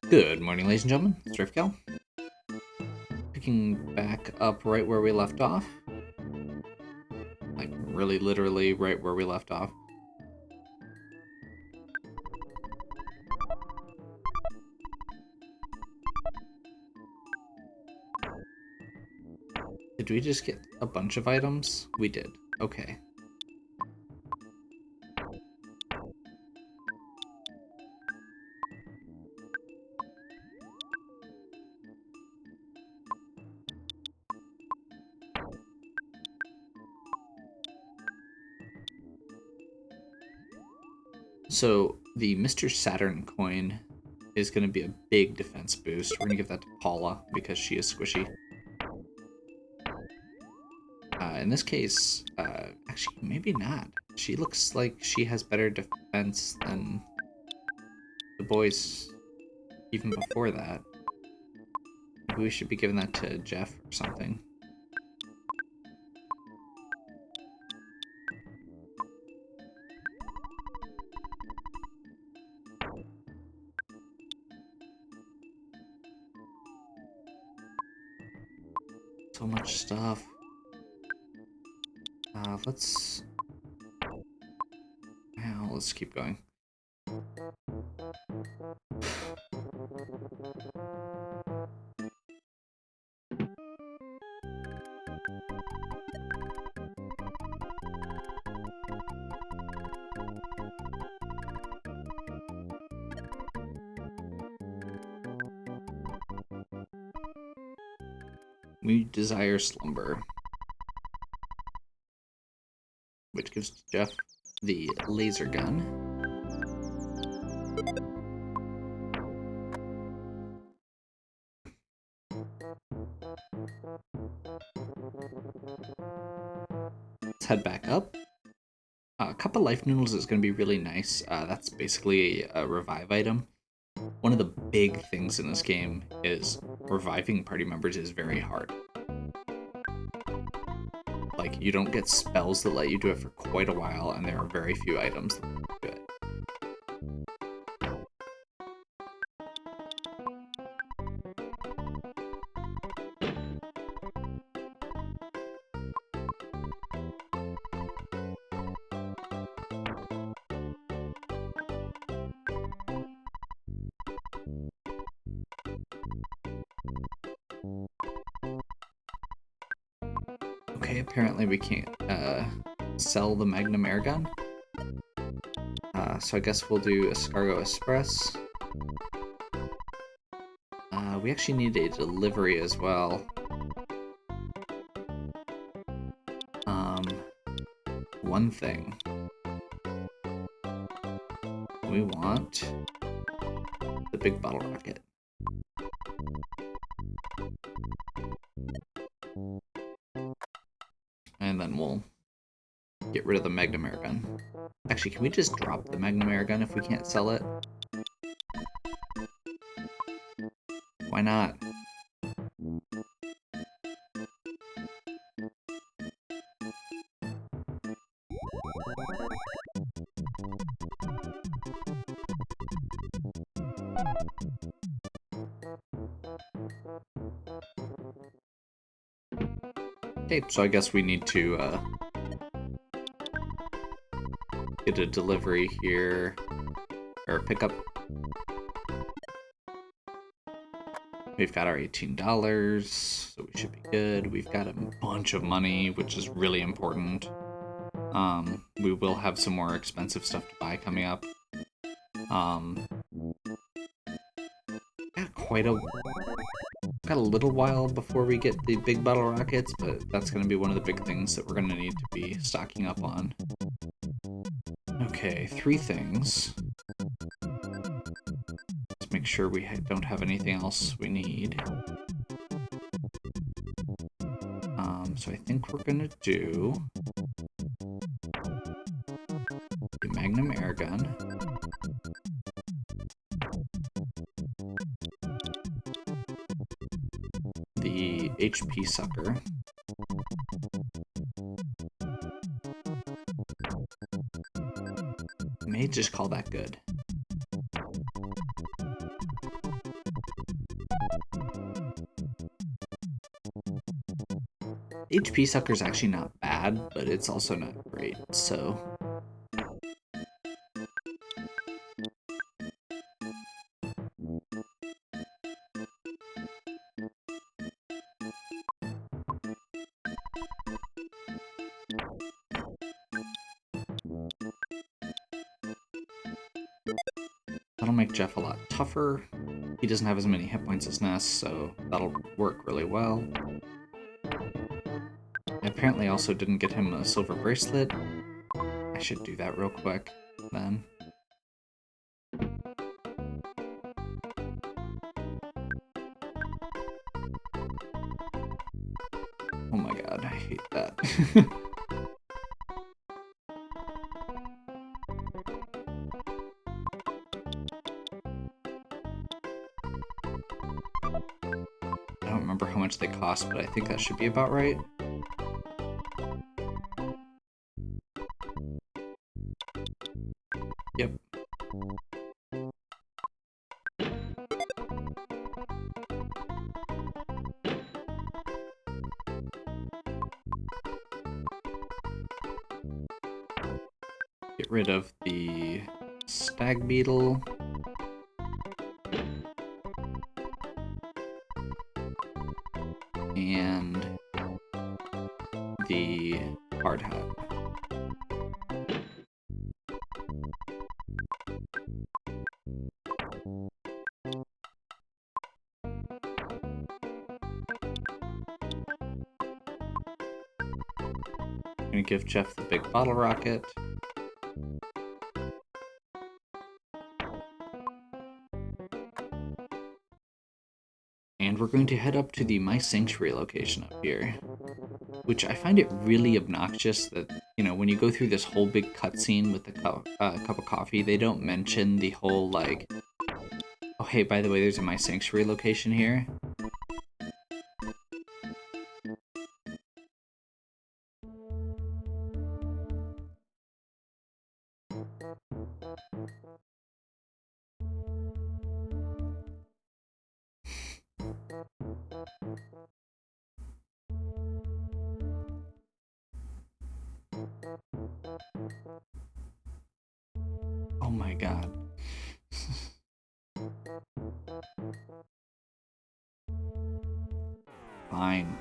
Good morning, ladies and gentlemen. It's Rifkel. Picking back up right where we left off. Like, really literally right where we left off. Did we just get a bunch of items? We did. Okay. So, the Mr. Saturn coin is going to be a big defense boost. We're going to give that to Paula because she is squishy. In this case, actually, maybe not. She looks like she has better defense than the boys even before that. Maybe we should be giving that to Jeff or something. So much stuff. Let's keep going. We desire slumber, which gives Jeff the laser gun. Let's head back up. A cup of life noodles is going to be really nice. That's basically a revive item. One of the big things in this game is reviving party members is very hard. Like, you don't get spells that let you do it for quite a while, and there are very few items that do it. Okay, apparently we can't sell the Magnum air gun. So I guess we'll do Escargot Express. We actually need a delivery as well. One thing. We want the big bottle rocket. And then we'll get rid of the Magnum air gun. Actually, can we just drop the Magnum air gun if we can't sell it? Why not? Okay, so I guess we need to get a delivery here, or pickup. We've got our $18, so we should be good. We've got a bunch of money, which is really important. We will have some more expensive stuff to buy coming up. Got a little while before we get the big bottle rockets, but that's going to be one of the big things that we're going to need to be stocking up on. Okay, 3 things. Let's make sure we don't have anything else we need. So I think we're going to do the Magnum air gun. The HP sucker. May just call that good. HP Sucker's actually not bad, but it's also not great, so... That'll make Jeff a lot tougher. He doesn't have as many hit points as Ness, so that'll work really well. I apparently also didn't get him a silver bracelet. I should do that real quick, then. Oh my god, I hate that. I don't remember how much they cost, but I think that should be about right. Yep. Get rid of the stag beetle. And the hard hat. I'm gonna give Jeff the big bottle rocket. And we're going to head up to the My Sanctuary location up here, which I find it really obnoxious that, you know, when you go through this whole big cutscene with the cup of coffee, they don't mention the whole, like, oh, hey, by the way, there's a My Sanctuary location here. Oh my god. Fine.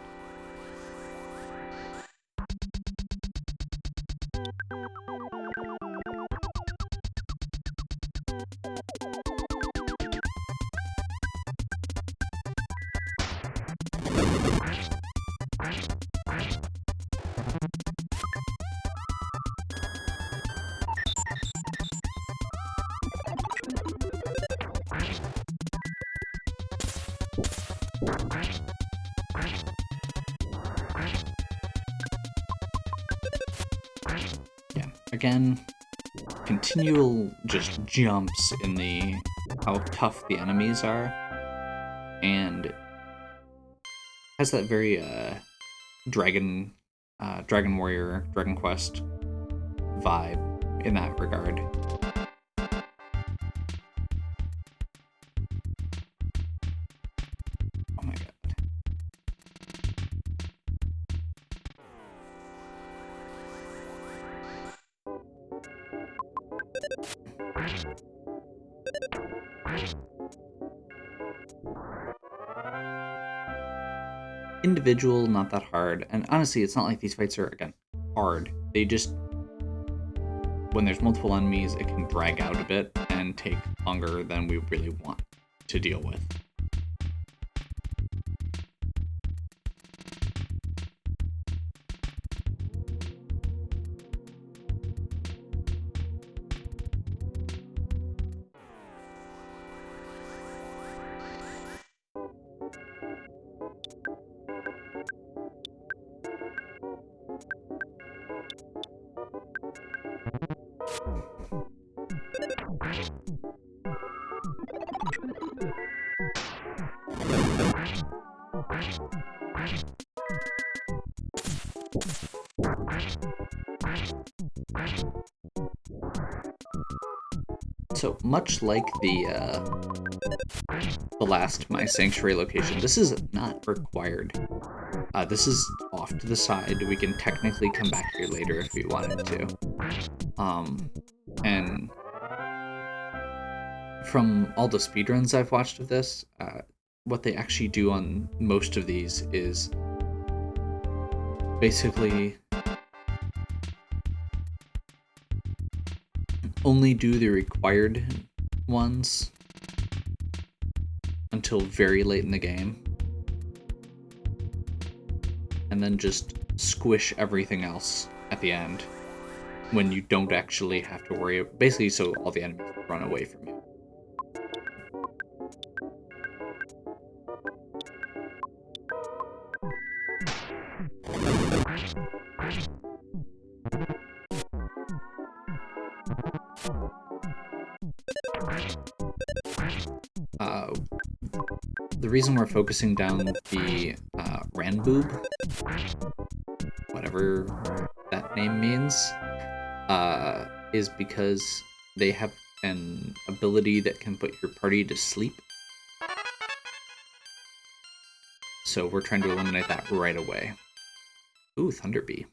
Yeah, again, continual just jumps in the how tough the enemies are, and has that very Dragon Warrior, Dragon Quest vibe in that regard. Oh my god. Individual, not that hard, and honestly, it's not like these fights are, again, hard. They just, when there's multiple enemies, it can drag out a bit and take longer than we really want to deal with. So much like the last My Sanctuary location, this is not required. This is off to the side. We can technically come back here later if we wanted to. And from all the speedruns I've watched of this, what they actually do on most of these is basically only do the required ones until very late in the game, and then just squish everything else at the end when you don't actually have to worry, basically so all the enemies run away from you. The reason we're focusing down the Ranboob, whatever that name means, is because they have an ability that can put your party to sleep. So we're trying to eliminate that right away. Ooh, Thunderbee.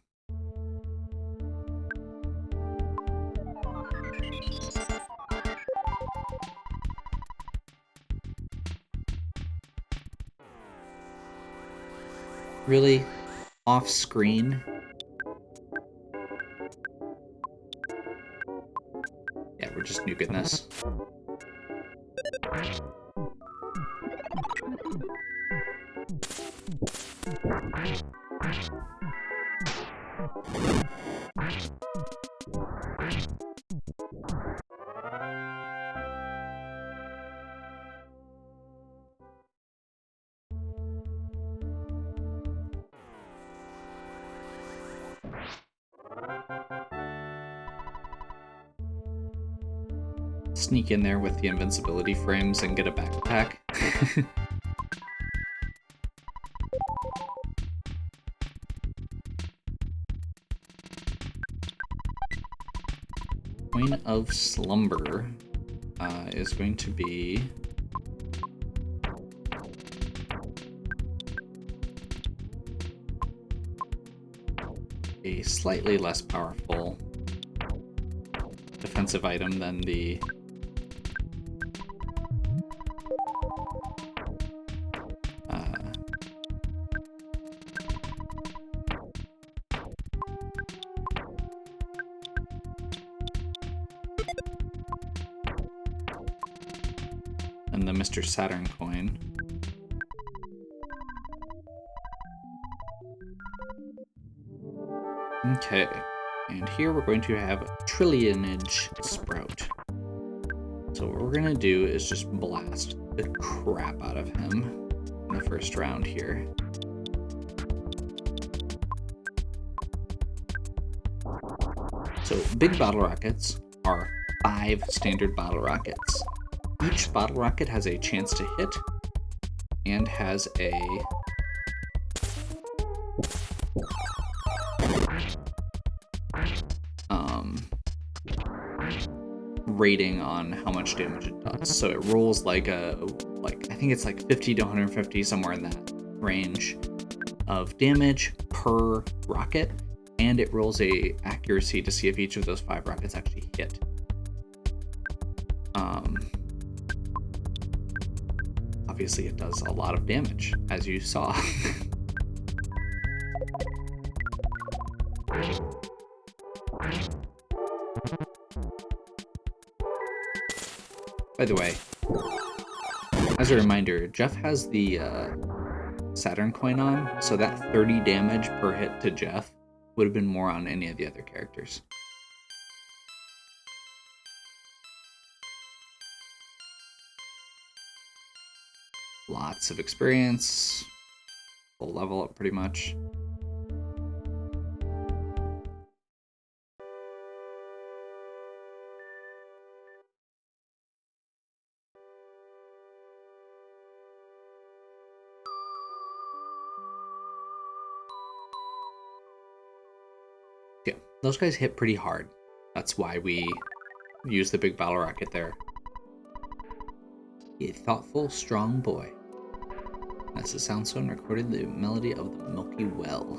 Really? Off screen? Yeah, we're just nuking this. Sneak in there with the invincibility frames and get a backpack. Queen of Slumber is going to be a slightly less powerful defensive item than the Mr. Saturn coin. Okay, and here we're going to have Trillionage Sprout. So what we're gonna do is just blast the crap out of him in the first round here. So big bottle rockets are 5 standard bottle rockets. Each bottle rocket has a chance to hit and has a rating on how much damage it does. So it rolls like I think it's like 50 to 150, somewhere in that range of damage per rocket, and it rolls a accuracy to see if each of those 5 rockets actually hit. Obviously it does a lot of damage, as you saw. By the way, as a reminder, Jeff has the Saturn coin on, so that 30 damage per hit to Jeff would have been more on any of the other characters. Lots of experience. We'll level up pretty much. Yeah, those guys hit pretty hard. That's why we use the big bottle rocket there. A thoughtful, strong boy. as the sound stone recorded the melody of the Milky Well.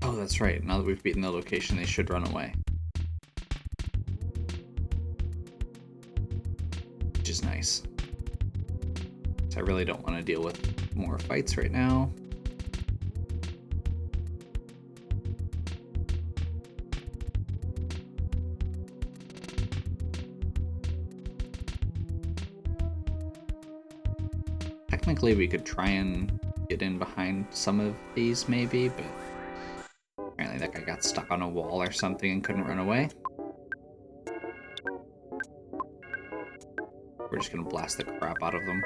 Oh, that's right. Now that we've beaten the location, they should run away. Which is nice. So I really don't want to deal with more fights right now. Technically, we could try and get in behind some of these, maybe, but apparently that guy got stuck on a wall or something and couldn't run away. We're just gonna blast the crap out of them.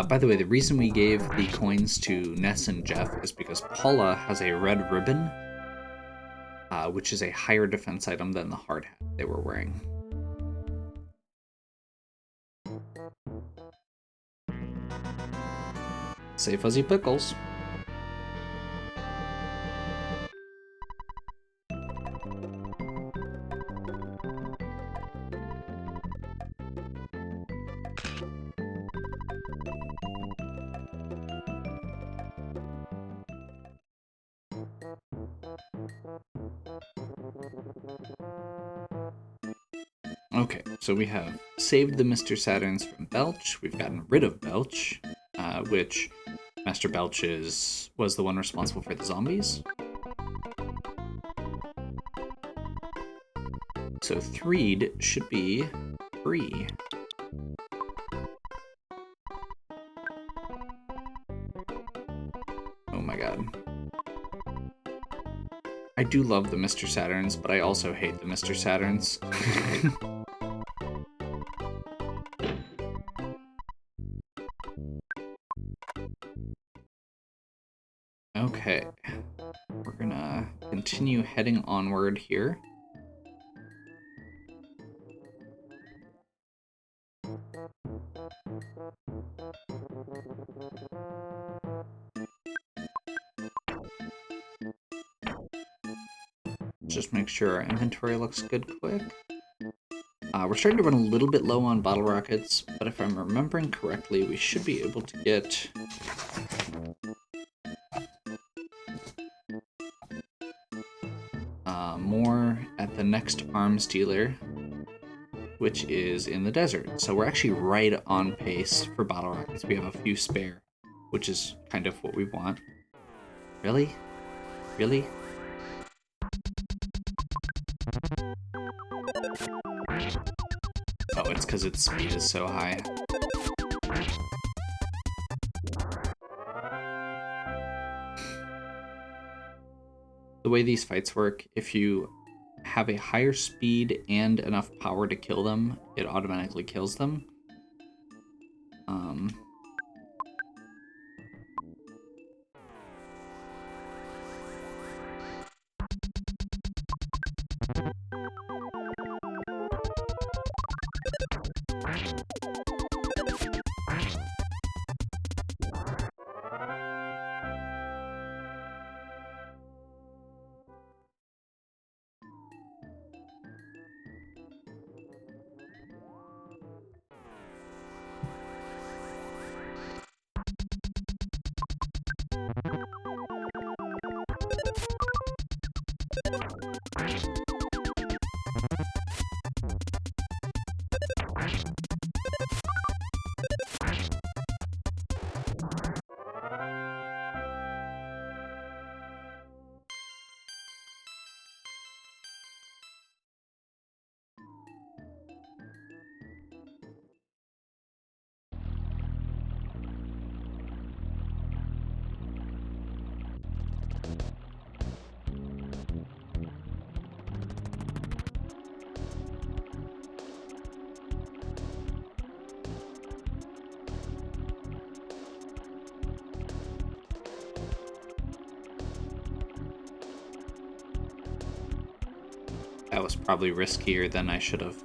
By the way, the reason we gave the coins to Ness and Jeff is because Paula has a red ribbon, which is a higher defense item than the hard hat they were wearing. Say Fuzzy Pickles. Okay, so we have saved the Mr. Saturns from Belch. We've gotten rid of Belch, which Master Belch was the one responsible for the zombies. So Threed should be free. Oh my god. I do love the Mr. Saturns, but I also hate the Mr. Saturns. Okay, we're gonna continue heading onward here. Just make sure our inventory looks good quick. We're starting to run a little bit low on bottle rockets, but if I'm remembering correctly, we should be able to get more at the next arms dealer, which is in the desert. So we're actually right on pace for bottle rockets. We have a few spare, which is kind of what we want. Really? Really? Oh, it's because its speed is so high. The way these fights work, if you have a higher speed and enough power to kill them, it automatically kills them. that was probably riskier than I should have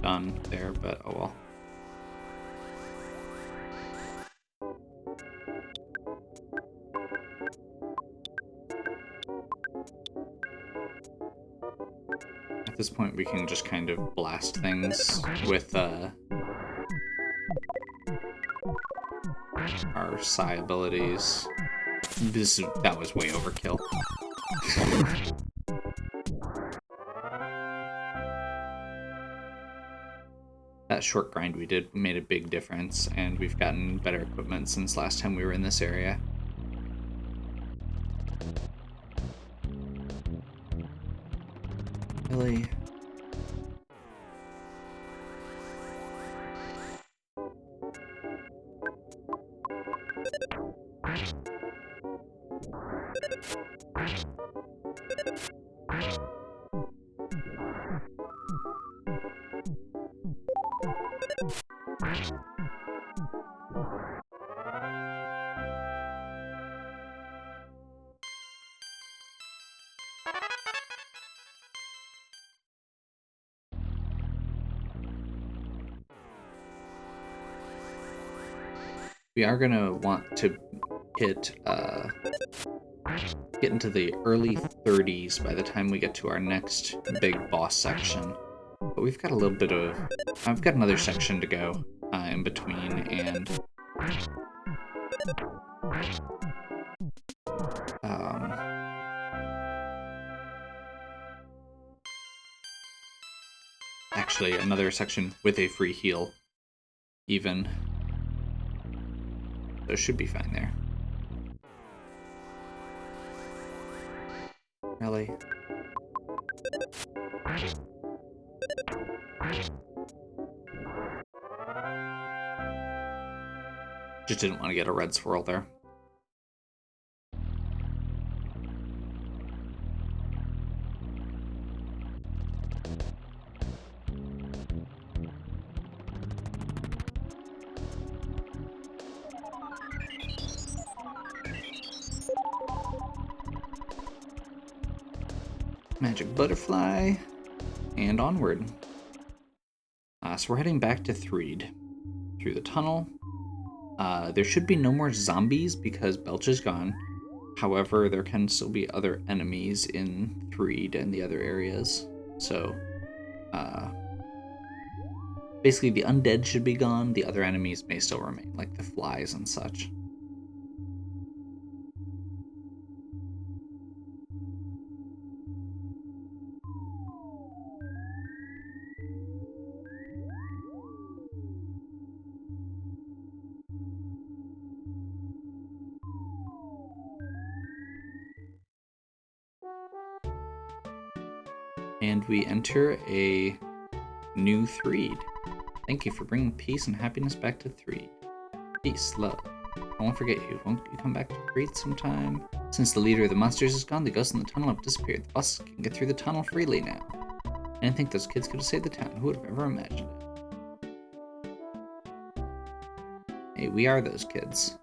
done there, but oh well. At this point, we can just kind of blast things with our psi abilities. That was way overkill. That short grind we did made a big difference, and we've gotten better equipment since last time we were in this area. Really? We are gonna want to hit get into the early 30s by the time we get to our next big boss section. But we've got a little bit of... I've got another section to go in between, and... actually, another section with a free heal, even. So it should be fine there. Really? Just didn't want to get a red swirl there. Magic butterfly, and onward. So we're heading back to Threed through the tunnel. There should be no more zombies because Belch is gone. However, there can still be other enemies in Threed and the other areas. So, basically the undead should be gone. The other enemies may still remain, like the flies and such. And we enter a new Threed. Thank you for bringing peace and happiness back to Threed. Peace, love. I won't forget you. Won't you come back to Threed sometime? Since the leader of the monsters is gone, the ghosts in the tunnel have disappeared. The buses can get through the tunnel freely now. I didn't think those kids could have saved the town. Who would have ever imagined it? Hey, we are those kids.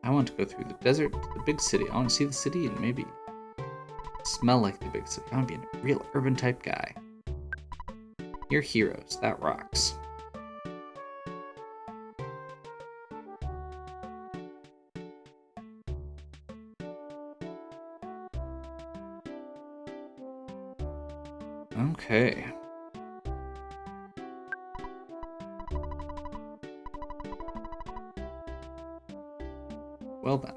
I want to go through the desert to the big city. I want to see the city and maybe smell like the big city. I want to be a real urban type guy. You're heroes. That rocks. Okay. Well then.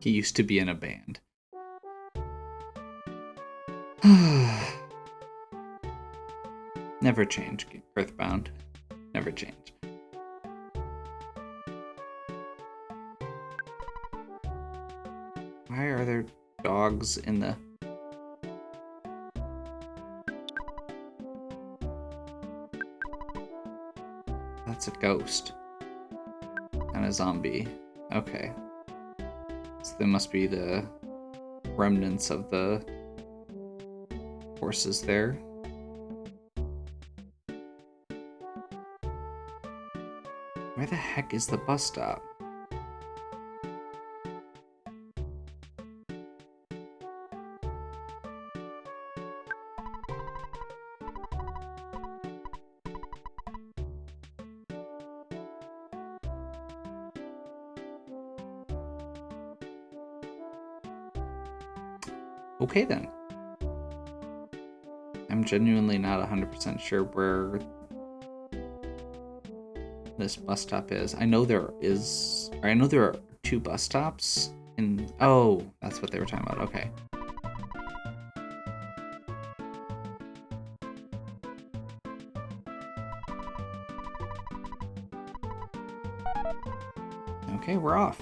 He used to be in a band. Never change, Earthbound. Never change. Why are there dogs in the... That's a ghost. And a zombie. Okay. So they must be the remnants of the horses there. Where the heck is the bus stop? Okay then. I'm genuinely not 100% sure where this bus stop is. I know there are 2 bus stops in... Oh, that's what they were talking about. Okay. Okay, we're off.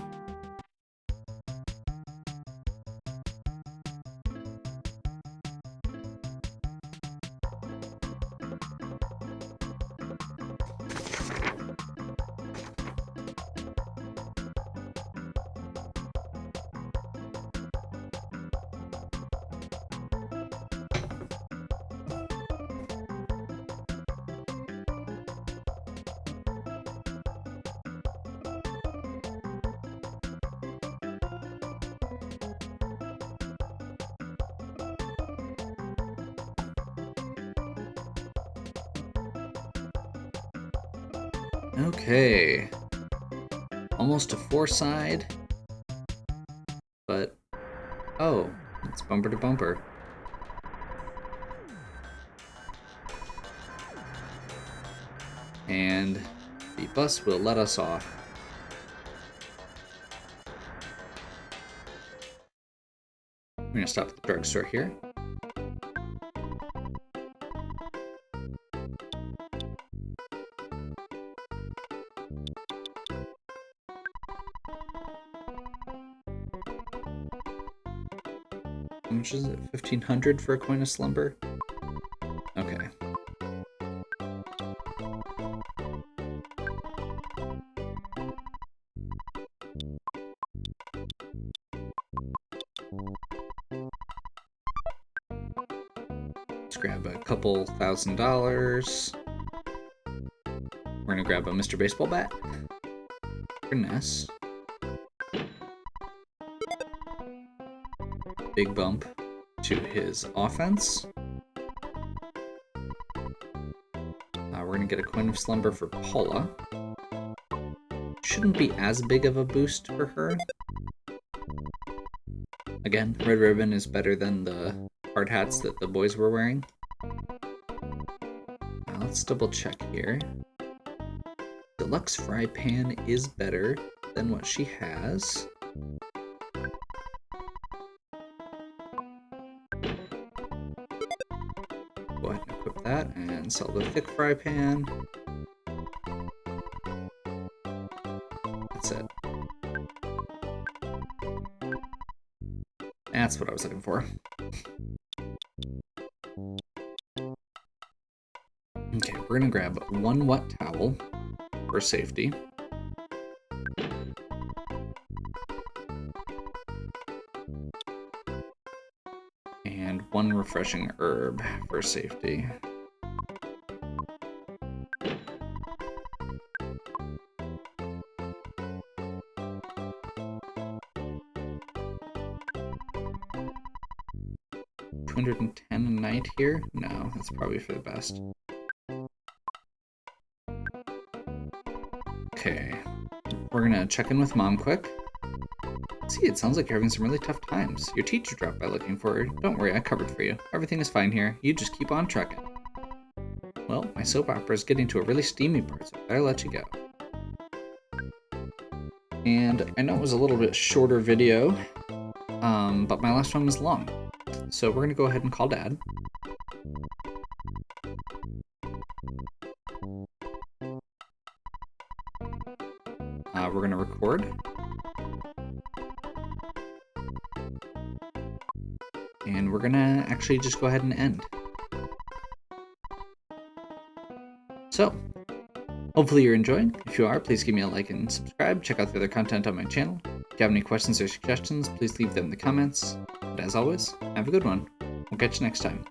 Okay. Almost to 4 side. But, oh, it's bumper to bumper. And the bus will let us off. We're gonna stop at the drugstore here. How much is it? 1,500 for a coin of slumber? Okay. Let's grab a couple $1,000. We're gonna grab a Mr. Baseball bat. Goodness. Big bump to his offense. We're gonna get a coin of slumber for Paula. Shouldn't be as big of a boost for her. Again, red ribbon is better than the hard hats that the boys were wearing. Now let's double check here. Deluxe fry pan is better than what she has. Go ahead and equip that and sell the thick fry pan. That's it. That's what I was looking for. Okay, we're gonna grab 1 wet towel for safety. And 1 refreshing herb for safety. $210 a night here? No, that's probably for the best. Okay, we're gonna check in with Mom quick. See, it sounds like you're having some really tough times. Your teacher dropped by looking for her. Don't worry, I covered for you. Everything is fine here. You just keep on trucking. Well, my soap opera is getting to a really steamy part, so I better let you go. And I know it was a little bit shorter video, but my last one was long. So we're gonna go ahead and call Dad. We're gonna record. and we're gonna actually just go ahead and end. So, hopefully you're enjoying. If you are, please give me a like and subscribe. Check out the other content on my channel. If you have any questions or suggestions, please leave them in the comments. But as always, have a good one. We'll catch you next time.